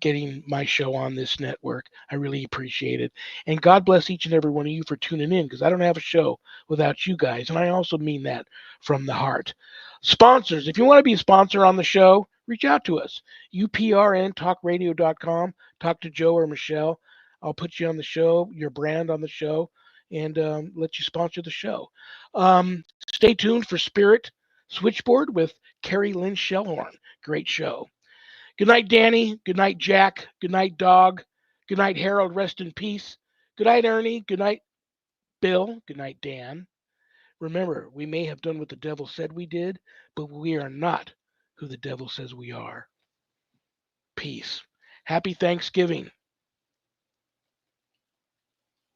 getting my show on this network. I really appreciate it. And God bless each and every one of you for tuning in because I don't have a show without you guys. And I also mean that from the heart. Sponsors, if you want to be a sponsor on the show, reach out to us. uprntalkradio.com. Talk to Joe or Michelle. I'll put you on the show, your brand on the show, and let you sponsor the show. Stay tuned for Spirit Switchboard with Carrie Lynn Shellhorn. Great show. Good night, Danny. Good night, Jack. Good night, Dog. Good night, Harold. Rest in peace. Good night, Ernie. Good night, Bill. Good night, Dan. Remember, we may have done what the devil said we did, but we are not who the devil says we are. Peace. Happy Thanksgiving.